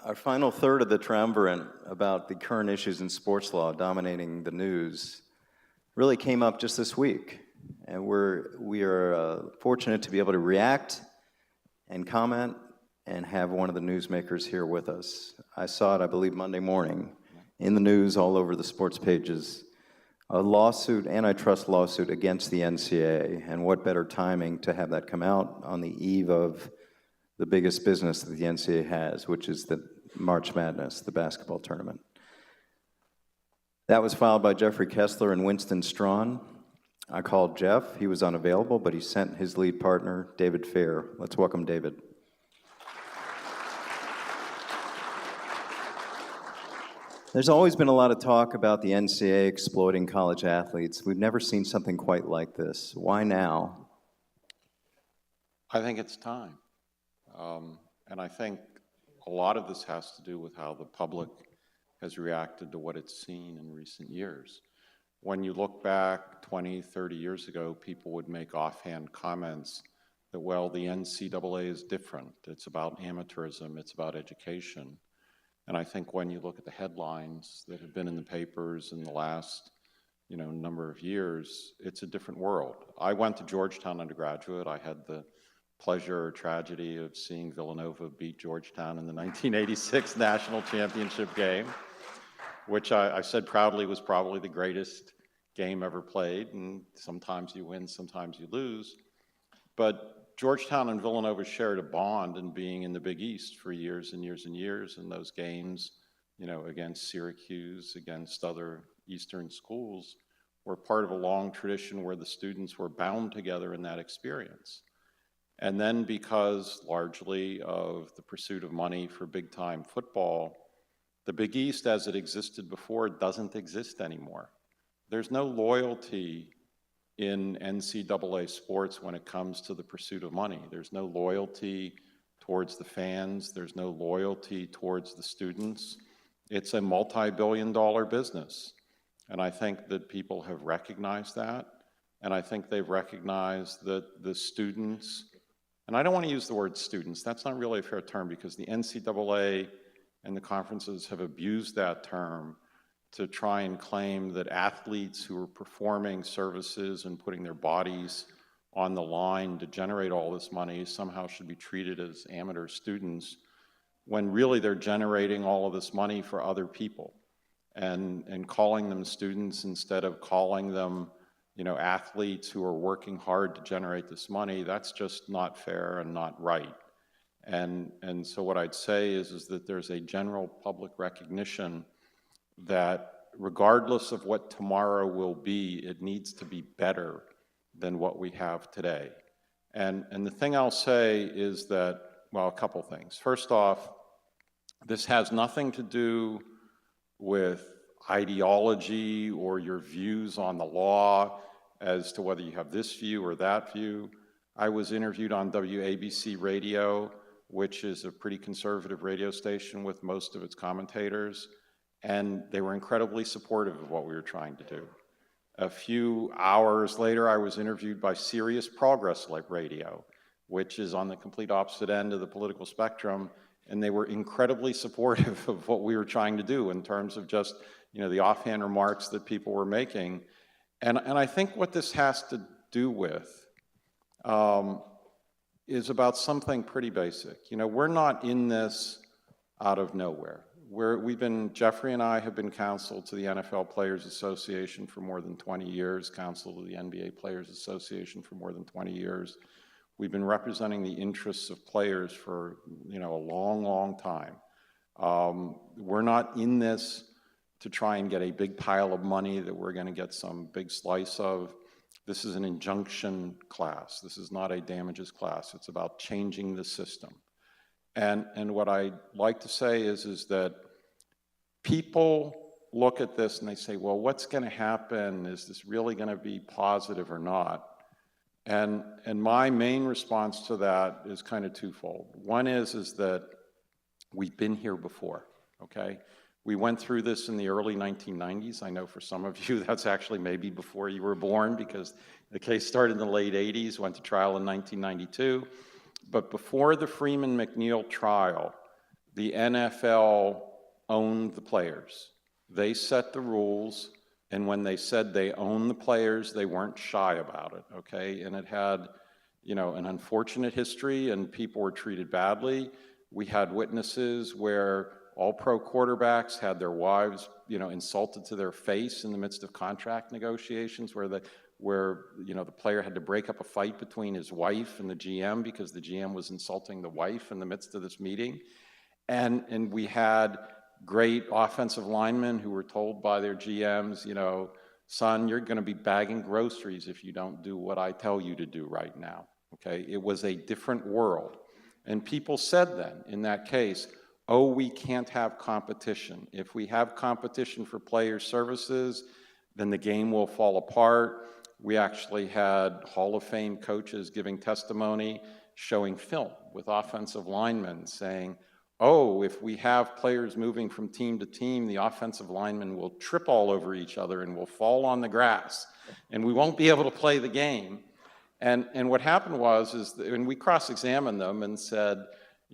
Our final third of the triumvirate about the current issues in sports law dominating the news really came up just this week. And we are fortunate to be able to react and comment and have one of the newsmakers here with us. I saw it, I believe, Monday morning in the news all over the sports pages. A lawsuit, antitrust lawsuit against the NCAA, and what better timing to have that come out on the eve of the biggest business that the NCAA has, which is the March Madness, the basketball tournament. That was filed by Jeffrey Kessler and Winston Strawn. I called Jeff. He was unavailable, but he sent his lead partner, David Feher. Let's welcome David. There's always been a lot of talk about the NCAA exploiting college athletes. We've never seen something quite like this. Why now? I think it's time. And I think a lot of this has to do with how the public has reacted to what it's seen in recent years. When you look back 20, 30 years ago, people would make offhand comments that, well, the NCAA is different. It's about amateurism. It's about education. And I think when you look at the headlines that have been in the papers in the last, number of years, it's a different world. I went to Georgetown undergraduate. I had the pleasure or tragedy of seeing Villanova beat Georgetown in the 1986 national championship game, which I said proudly was probably the greatest game ever played. And sometimes you win, sometimes you lose. But Georgetown and Villanova shared a bond in being in the Big East for years and years and years, and those games, against Syracuse, against other Eastern schools, were part of a long tradition where the students were bound together in that experience. And then because largely of the pursuit of money for big-time football, the Big East as it existed before doesn't exist anymore. There's no loyalty in NCAA sports when it comes to the pursuit of money. There's no loyalty towards the fans. There's no loyalty towards the students. It's a multi-billion-dollar business. And I think that people have recognized that. And I think they've recognized that the students, and I don't want to use the word students, that's not really a fair term because the NCAA and the conferences have abused that term to try and claim that athletes who are performing services and putting their bodies on the line to generate all this money somehow should be treated as amateur students, when really they're generating all of this money for other people. And calling them students instead of calling them, athletes who are working hard to generate this money, that's just not fair and not right. And so what I'd say is that there's a general public recognition that regardless of what tomorrow will be, it needs to be better than what we have today. And the thing I'll say is that, well, a couple things. First off, this has nothing to do with ideology or your views on the law as to whether you have this view or that view. I was interviewed on WABC Radio, which is a pretty conservative radio station with most of its commentators, and they were incredibly supportive of what we were trying to do. A few hours later, I was interviewed by Serious Progress Radio, which is on the complete opposite end of the political spectrum, and they were incredibly supportive of what we were trying to do in terms of just, the offhand remarks that people were making. And I think what this has to do with is about something pretty basic. We're not in this out of nowhere. Jeffrey and I have been counsel to the NFL Players Association for more than 20 years, counsel to the NBA Players Association for more than 20 years. We've been representing the interests of players for, a long, long time. We're not in this to try and get a big pile of money that we're going to get some big slice of. This is an injunction class. This is not a damages class. It's about changing the system. And what I'd like to say is that people look at this and they say, well, what's going to happen? Is this really going to be positive or not? And my main response to that is kind of twofold. One is that we've been here before, okay? We went through this in the early 1990s. I know for some of you that's actually maybe before you were born because the case started in the late 80s, went to trial in 1992. But before the Freeman-McNeil trial, the NFL owned the players. They set the rules, and when they said they owned the players, they weren't shy about it, okay? And it had, an unfortunate history, and people were treated badly. We had witnesses where all pro quarterbacks had their wives, insulted to their face in the midst of contract negotiations, where the player had to break up a fight between his wife and the GM because the GM was insulting the wife in the midst of this meeting. And we had great offensive linemen who were told by their GMs, son, you're going to be bagging groceries if you don't do what I tell you to do right now, okay? It was a different world. And people said then, in that case, oh, we can't have competition. If we have competition for player services, then the game will fall apart. We actually had Hall of Fame coaches giving testimony, showing film with offensive linemen saying, oh, if we have players moving from team to team, the offensive linemen will trip all over each other and will fall on the grass, and we won't be able to play the game. And what happened and we cross-examined them and said,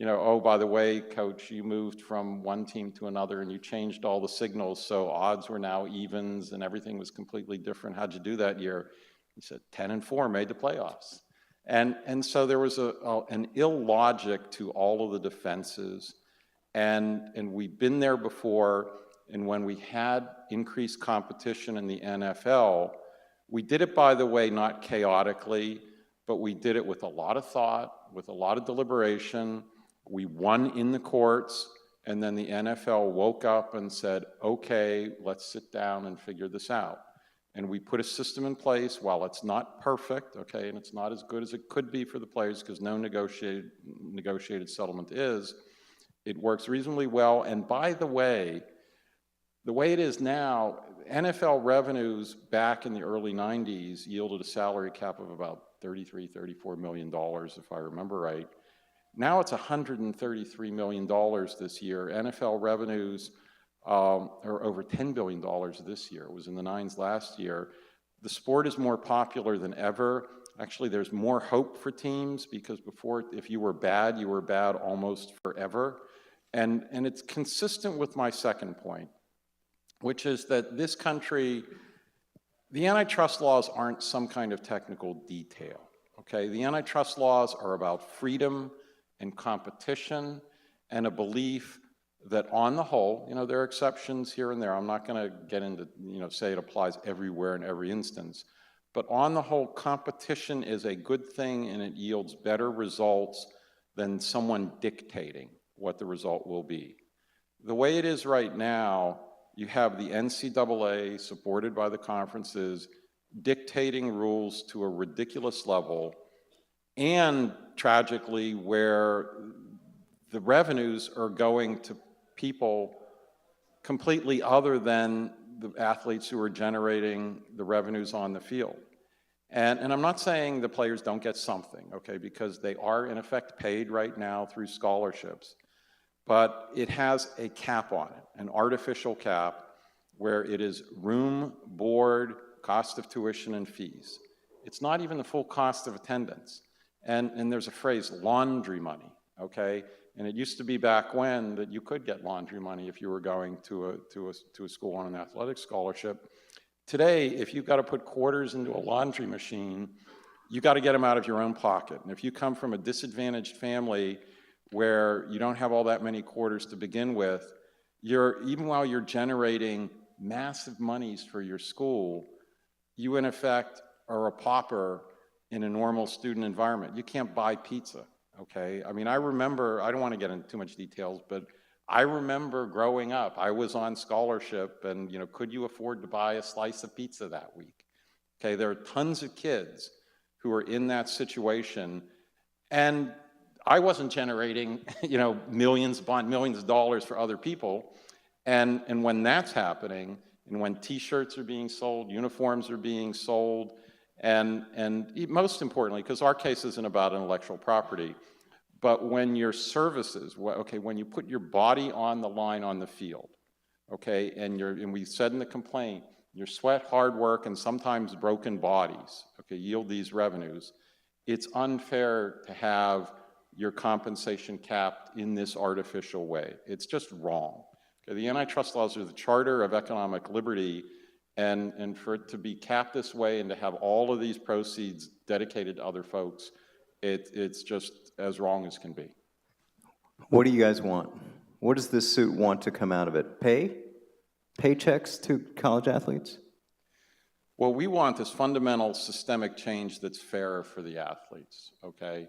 oh, by the way, coach, you moved from one team to another and you changed all the signals, so odds were now evens and everything was completely different. How'd you do that year? He said, 10-4 made the playoffs. And so there was an illogic to all of the defenses, and we've been there before, and when we had increased competition in the NFL, we did it, by the way, not chaotically, but we did it with a lot of thought, with a lot of deliberation. We won in the courts, and then the NFL woke up and said, okay, let's sit down and figure this out. And we put a system in place. While it's not perfect, okay, and it's not as good as it could be for the players because no negotiated settlement is, it works reasonably well. And by the way it is now, NFL revenues back in the early 90s yielded a salary cap of about $34 million, if I remember right. Now it's $133 million this year. NFL revenues are over $10 billion this year. It was in the nines last year. The sport is more popular than ever. Actually, there's more hope for teams because before, if you were bad almost forever. And it's consistent with my second point, which is that this country, the antitrust laws aren't some kind of technical detail, okay? The antitrust laws are about freedom and competition and a belief that on the whole, there are exceptions here and there. I'm not going to get into, say it applies everywhere in every instance. But on the whole, competition is a good thing and it yields better results than someone dictating what the result will be. The way it is right now, you have the NCAA, supported by the conferences, dictating rules to a ridiculous level, and tragically, where the revenues are going to people completely other than the athletes who are generating the revenues on the field. And I'm not saying the players don't get something, okay, because they are in effect paid right now through scholarships. But it has a cap on it, an artificial cap, where it is room, board, cost of tuition, and fees. It's not even the full cost of attendance. And there's a phrase, laundry money, okay? And it used to be back when that you could get laundry money if you were going to a school on an athletic scholarship. Today, if you've got to put quarters into a laundry machine, you've got to get them out of your own pocket. And if you come from a disadvantaged family where you don't have all that many quarters to begin with, even while you're generating massive monies for your school, you in effect are a pauper in a normal student environment. You can't buy pizza, okay? I mean, I remember, I don't want to get into too much details, but I remember growing up, I was on scholarship and, could you afford to buy a slice of pizza that week? Okay, there are tons of kids who are in that situation, and I wasn't generating, millions upon millions of dollars for other people. And when that's happening, and when t-shirts are being sold, uniforms are being sold, and most importantly, because our case isn't about intellectual property, but when your services, okay, when you put your body on the line on the field, okay, and we said in the complaint, your sweat, hard work, and sometimes broken bodies, okay, yield these revenues, it's unfair to have your compensation capped in this artificial way. It's just wrong. Okay, the antitrust laws are the charter of economic liberty, and for it to be capped this way and to have all of these proceeds dedicated to other folks, it's just as wrong as can be. What do you guys want? What does this suit want to come out of it? Paychecks to college athletes? What we want is fundamental systemic change that's fair for the athletes, okay?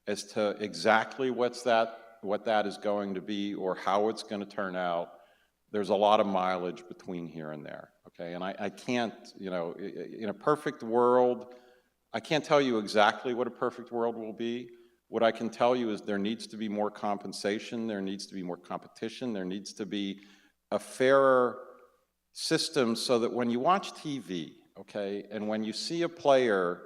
As to exactly what that is going to be or how it's going to turn out, there's a lot of mileage between here and there, okay? And I can't, in a perfect world, I can't tell you exactly what a perfect world will be. What I can tell you is there needs to be more compensation, there needs to be more competition, there needs to be a fairer system so that when you watch TV, okay, and when you see a player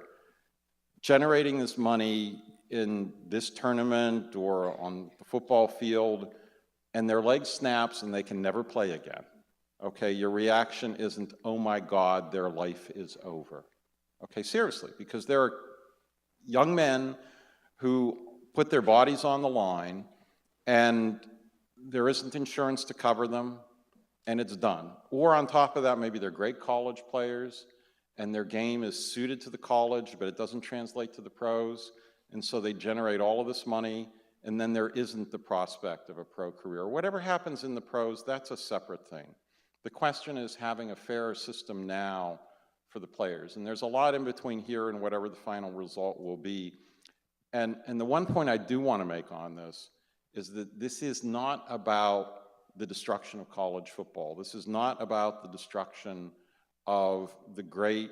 generating this money in this tournament or on the football field, and their leg snaps and they can never play again, okay, your reaction isn't, oh my God, their life is over. Okay, seriously, because there are young men who put their bodies on the line and there isn't insurance to cover them and it's done. Or on top of that, maybe they're great college players and their game is suited to the college, but it doesn't translate to the pros, and so they generate all of this money, and then there isn't the prospect of a pro career. Whatever happens in the pros, that's a separate thing. The question is having a fairer system now for the players, and there's a lot in between here and whatever the final result will be. And the one point I do want to make on this is that this is not about the destruction of college football. This is not about the destruction of the great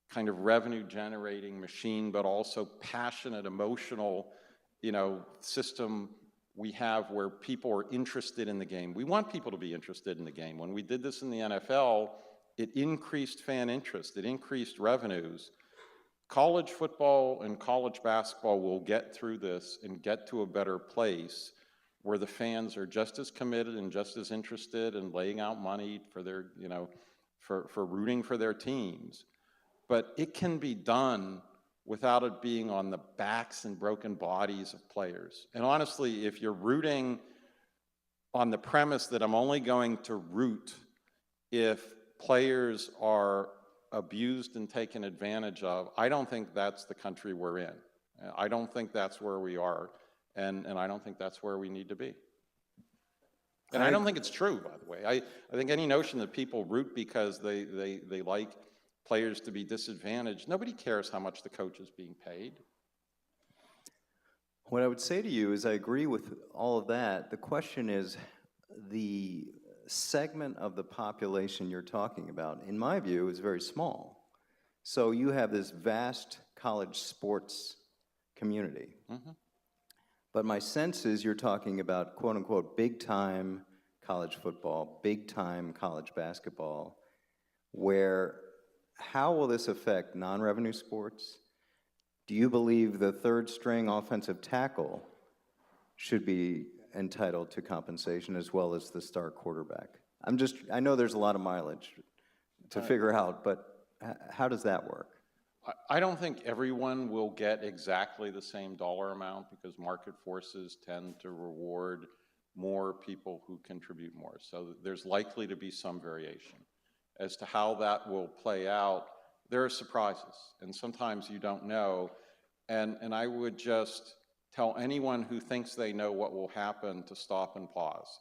kind of revenue-generating machine, but also passionate, emotional, system we have where people are interested in the game. We want people to be interested in the game. When we did this in the NFL, it increased fan interest, it increased revenues. College football and college basketball will get through this and get to a better place where the fans are just as committed and just as interested in laying out money for their, for rooting for their teams. But it can be done without it being on the backs and broken bodies of players. And honestly, if you're rooting on the premise that I'm only going to root if players are abused and taken advantage of, I don't think that's the country we're in. I don't think that's where we are, and I don't think that's where we need to be. And I don't think it's true, by the way. I think any notion that people root because they like players to be disadvantaged, nobody cares how much the coach is being paid. What I would say to you is I agree with all of that. The question is the segment of the population you're talking about, in my view, is very small. So you have this vast college sports community. Mm-hmm. But my sense is you're talking about quote-unquote big-time college football, big-time college basketball, where how will this affect non-revenue sports? Do you believe the third-string offensive tackle should be entitled to compensation as well as the star quarterback? I know there's a lot of mileage to figure out, but how does that work? I don't think everyone will get exactly the same dollar amount because market forces tend to reward more people who contribute more. So there's likely to be some variation. As to how that will play out, there are surprises, and sometimes you don't know. And I would just tell anyone who thinks they know what will happen to stop and pause.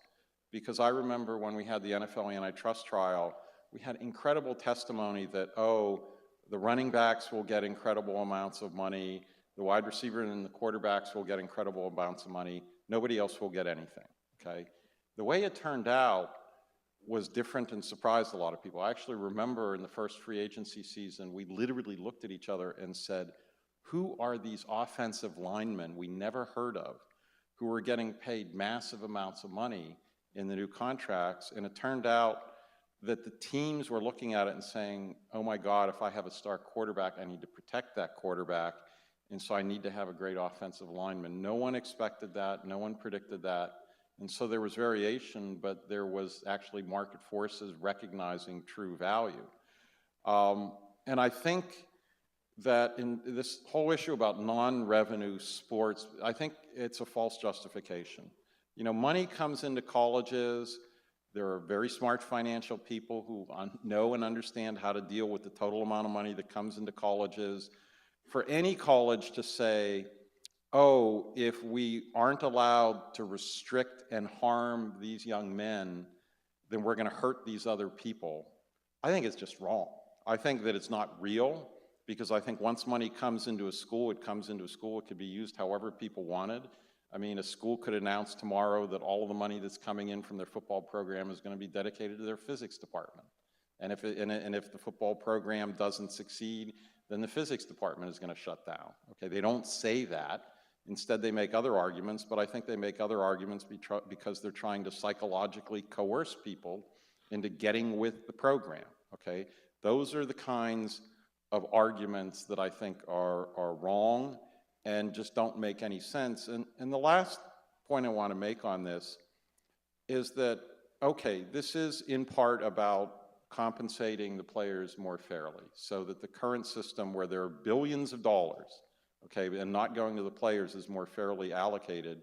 Because I remember when we had the NFL antitrust trial, we had incredible testimony that, the running backs will get incredible amounts of money, the wide receiver and the quarterbacks will get incredible amounts of money, nobody else will get anything, okay? The way it turned out was different and surprised a lot of people. I actually remember in the first free agency season, we literally looked at each other and said, who are these offensive linemen we never heard of who were getting paid massive amounts of money in the new contracts? And it turned out that the teams were looking at it and saying, oh my God, if I have a star quarterback, I need to protect that quarterback, and so I need to have a great offensive lineman. No one expected that, no one predicted that, and so there was variation, but there was actually market forces recognizing true value. And I think that in this whole issue about non-revenue sports, I think it's a false justification. You know, money comes into colleges. There are very smart financial people who know and understand how to deal with the total amount of money that comes into colleges. For any college to say, oh, if we aren't allowed to restrict and harm these young men, then we're going to hurt these other people, I think it's just wrong. I think that it's not real, because I think once money comes into a school, it comes into a school. It could be used however people wanted. I mean, a school could announce tomorrow that all of the money that's coming in from their football program is going to be dedicated to their physics department. And if the football program doesn't succeed, then the physics department is going to shut down. Okay, they don't say that. Instead, they make other arguments, but I think they make other arguments because they're trying to psychologically coerce people into getting with the program. Okay, those are the kinds of arguments that I think are wrong and just don't make any sense. And the last point I want to make on this is that, okay, this is in part about compensating the players more fairly, so that the current system where there are billions of dollars, okay, and not going to the players is more fairly allocated.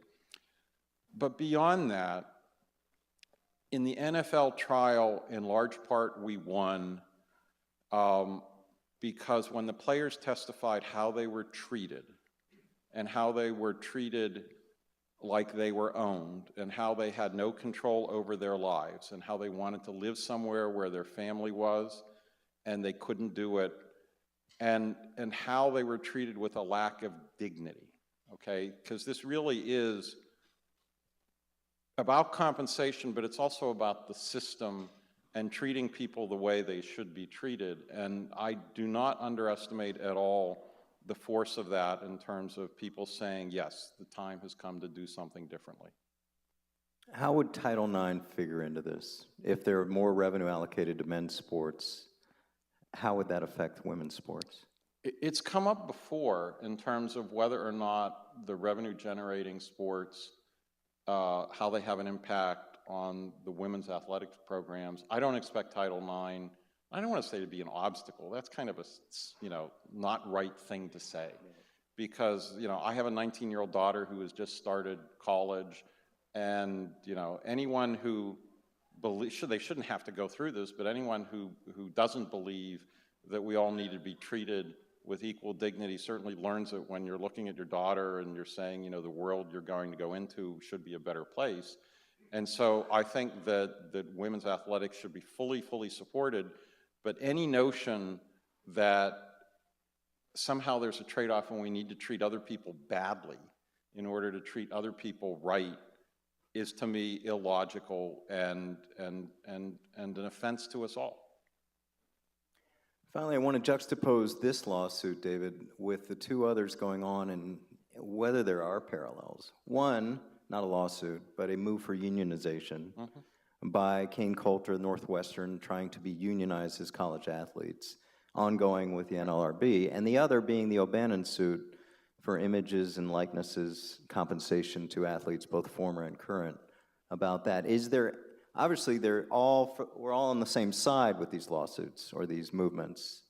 But beyond that, in the NFL trial, in large part, we won because when the players testified how they were treated, and how they were treated like they were owned, and how they had no control over their lives, and how they wanted to live somewhere where their family was, and they couldn't do it, and how they were treated with a lack of dignity, okay? Because this really is about compensation, but it's also about the system and treating people the way they should be treated. And I do not underestimate at all the force of that in terms of people saying, yes, the time has come to do something differently. How would Title IX figure into this? If there are more revenue allocated to men's sports, how would that affect women's sports? It's come up before in terms of whether or not the revenue-generating sports, how they have an impact on the women's athletics programs. I don't expect Title IX, I don't want to say to be an obstacle. That's kind of a, not right thing to say. Because, I have a 19-year-old daughter who has just started college, and, anyone who believes, they shouldn't have to go through this, but anyone who doesn't believe that we all need to be treated with equal dignity certainly learns it when you're looking at your daughter and you're saying, the world you're going to go into should be a better place. And so I think that women's athletics should be fully supported, but any notion that somehow there's a trade-off and we need to treat other people badly in order to treat other people right is, to me, illogical and an offense to us all. Finally, I want to juxtapose this lawsuit, David, with the two others going on and whether there are parallels. One, not a lawsuit, but a move for unionization by Kane Coulter, Northwestern, trying to be unionized as college athletes, ongoing with the NLRB, and the other being the O'Bannon suit for images and likenesses compensation to athletes, both former and current, about that. Is there, obviously we're all on the same side with these lawsuits or these movements.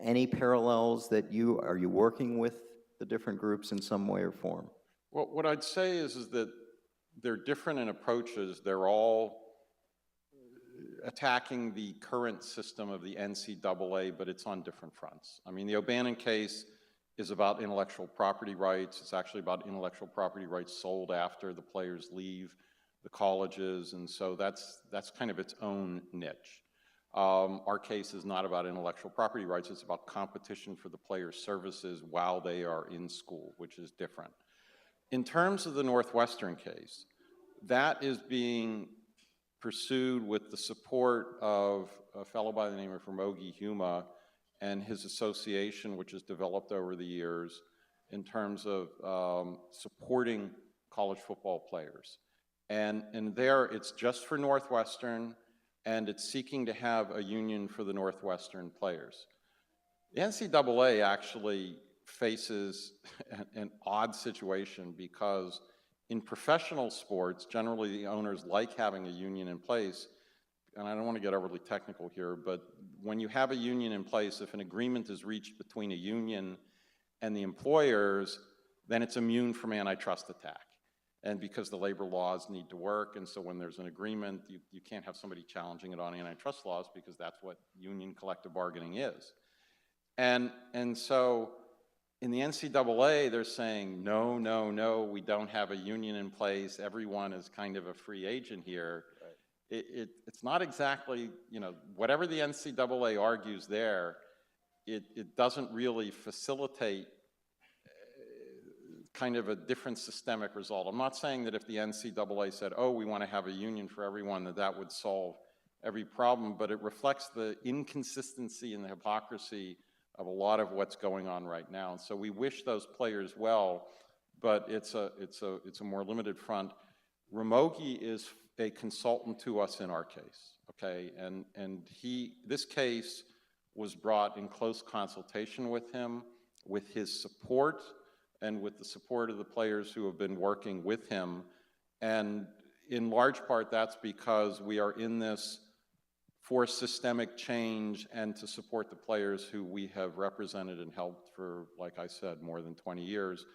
Any parallels that are you working with the different groups in some way or form? Well, what I'd say is that they're different in approaches. They're all attacking the current system of the NCAA, but it's on different fronts. I mean, the O'Bannon case is about intellectual property rights. It's actually about intellectual property rights sold after the players leave the colleges, and so that's kind of its own niche. Our case is not about intellectual property rights. It's about competition for the players' services while they are in school, which is different. In terms of the Northwestern case, that is being pursued with the support of a fellow by the name of Ramogi Huma and his association, which has developed over the years in terms of supporting college football players. And there, it's just for Northwestern, and it's seeking to have a union for the Northwestern players. The NCAA actually faces an odd situation because in professional sports, generally the owners like having a union in place, and I don't want to get overly technical here, but when you have a union in place, if an agreement is reached between a union and the employers, then it's immune from antitrust attack. And because the labor laws need to work, and so when there's an agreement, you can't have somebody challenging it on antitrust laws because that's what union collective bargaining is. And so in the NCAA, they're saying, no, no, no, we don't have a union in place. Everyone is kind of a free agent here. Right. It's not exactly, whatever the NCAA argues there, it doesn't really facilitate kind of a different systemic result. I'm not saying that if the NCAA said, oh, we want to have a union for everyone, that would solve every problem, but it reflects the inconsistency and the hypocrisy of a lot of what's going on right now. And so we wish those players well, but it's a more limited front. Ramogi is a consultant to us in our case, okay? And this case was brought in close consultation with him, with his support, and with the support of the players who have been working with him. And in large part, that's because we are in this for systemic change and to support the players who we have represented and helped for, like I said, more than 20 years.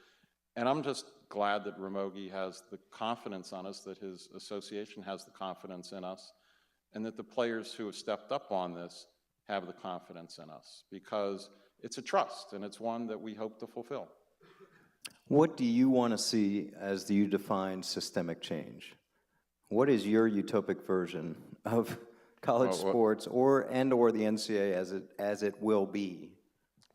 And I'm just glad that Ramogi has the confidence on us, that his association has the confidence in us, and that the players who have stepped up on this have the confidence in us, because it's a trust, and it's one that we hope to fulfill. What do you want to see as you define systemic change? What is your utopic version of college sports or the NCAA as it will be?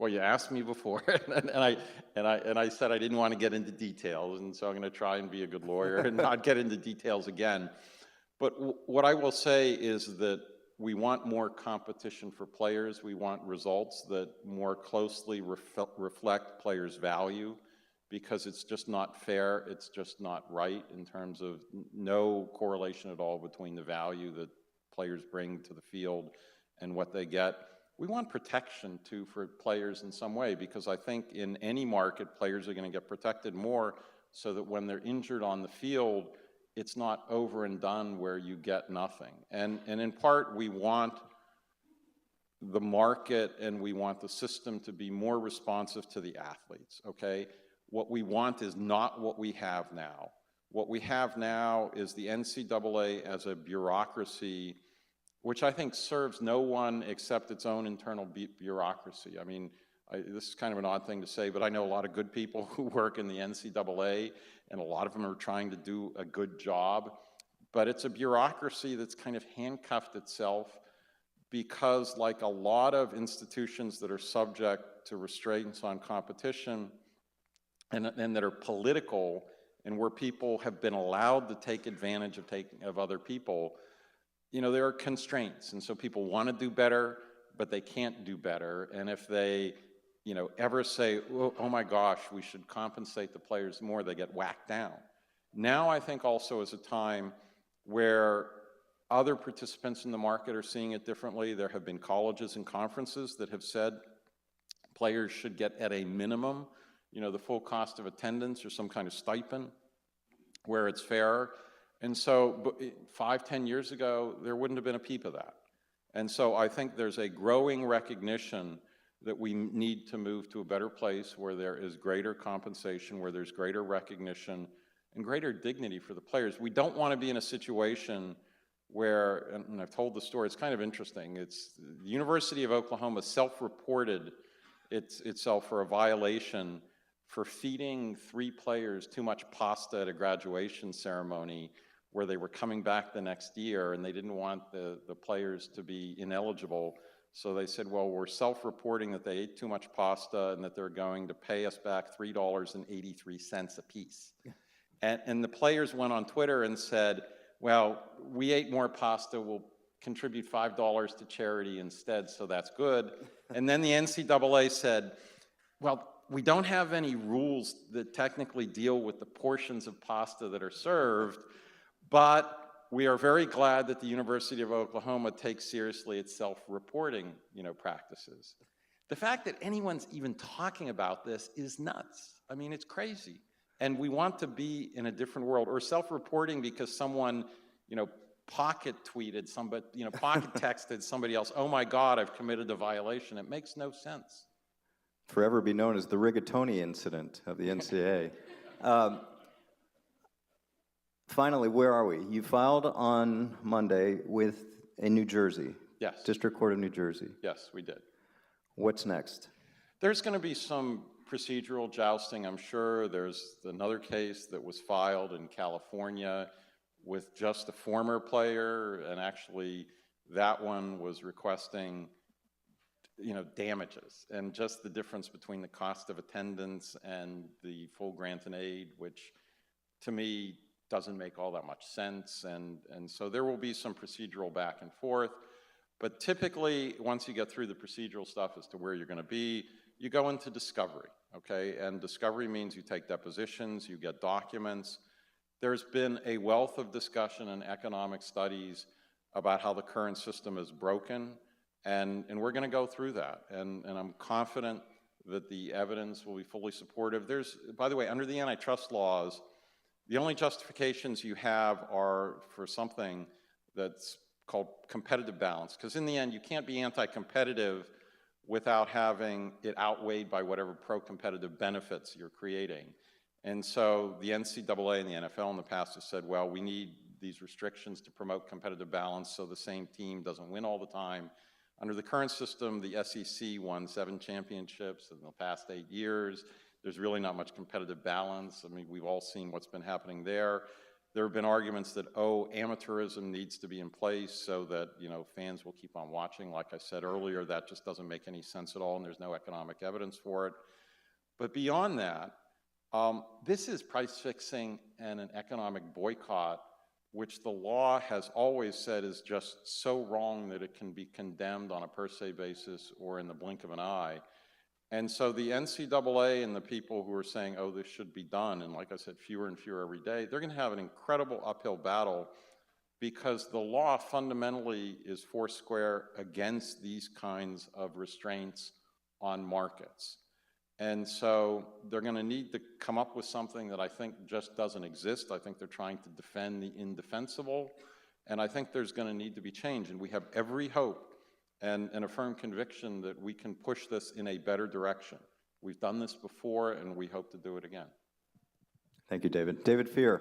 Well, you asked me before, and I said I didn't want to get into details, and so I'm going to try and be a good lawyer and not get into details again. But what I will say is that we want more competition for players. We want results that more closely reflect players' value, because it's just not fair, it's just not right in terms of no correlation at all between the value that players bring to the field and what they get. We want protection too for players in some way, because I think in any market, players are going to get protected more so that when they're injured on the field, it's not over and done where you get nothing. And in part, we want the market and we want the system to be more responsive to the athletes, okay? What we want is not what we have now. What we have now is the NCAA as a bureaucracy, which I think serves no one except its own internal bureaucracy. I mean, this is kind of an odd thing to say, but I know a lot of good people who work in the NCAA, and a lot of them are trying to do a good job. But it's a bureaucracy that's kind of handcuffed itself because, like a lot of institutions that are subject to restraints on competition and that are political, and where people have been allowed to take advantage of other people, there are constraints. And so people want to do better, but they can't do better. And if they, ever say, oh my gosh, we should compensate the players more, they get whacked down. Now I think also is a time where other participants in the market are seeing it differently. There have been colleges and conferences that have said players should get at a minimum, the full cost of attendance or some kind of stipend where it's fair. And so 5-10 years ago, there wouldn't have been a peep of that. And so I think there's a growing recognition that we need to move to a better place where there is greater compensation, where there's greater recognition and greater dignity for the players. We don't want to be in a situation where, and I've told the story, it's kind of interesting, it's the University of Oklahoma self-reported itself for a violation for feeding 3 players too much pasta at a graduation ceremony where they were coming back the next year, and they didn't want the players to be ineligible. So they said, well, we're self-reporting that they ate too much pasta and that they're going to pay us back $3.83 a piece. And the players went on Twitter and said, well, we ate more pasta, we'll contribute $5 to charity instead, so that's good. And then the NCAA said, well, we don't have any rules that technically deal with the portions of pasta that are served, but we are very glad that the University of Oklahoma takes seriously its self-reporting, practices. The fact that anyone's even talking about this is nuts. I mean, it's crazy. And we want to be in a different world, or self-reporting because someone, pocket tweeted somebody, pocket texted somebody else, oh my God, I've committed a violation. It makes no sense. Forever be known as the rigatoni incident of the NCAA. Finally, where are we? You filed on Monday in New Jersey. Yes. District Court of New Jersey. Yes, we did. What's next? There's going to be some procedural jousting, I'm sure. There's another case that was filed in California with just a former player, and actually that one was requesting damages, and just the difference between the cost of attendance and the full grant and aid, which to me doesn't make all that much sense, and so there will be some procedural back and forth. But typically, once you get through the procedural stuff as to where you're going to be, you go into discovery, okay? And discovery means you take depositions, you get documents. There's been a wealth of discussion in economic studies about how the current system is broken, and we're going to go through that. And I'm confident that the evidence will be fully supportive. By the way, under the antitrust laws, the only justifications you have are for something that's called competitive balance, because in the end, you can't be anti-competitive without having it outweighed by whatever pro-competitive benefits you're creating. And so the NCAA and the NFL in the past have said, well, we need these restrictions to promote competitive balance so the same team doesn't win all the time. Under the current system, the SEC won 7 championships in the past 8 years. There's really not much competitive balance. I mean, we've all seen what's been happening there. There have been arguments that, amateurism needs to be in place so that, fans will keep on watching. Like I said earlier, that just doesn't make any sense at all, and there's no economic evidence for it. But beyond that, this is price fixing and an economic boycott, which the law has always said is just so wrong that it can be condemned on a per se basis or in the blink of an eye. And so the NCAA and the people who are saying, this should be done, and like I said, fewer and fewer every day, they're going to have an incredible uphill battle, because the law fundamentally is foursquare against these kinds of restraints on markets. And so they're going to need to come up with something that I think just doesn't exist. I think they're trying to defend the indefensible, and I think there's going to need to be change. And we have every hope and a firm conviction that we can push this in a better direction. We've done this before, and we hope to do it again. Thank you, David. David Feher.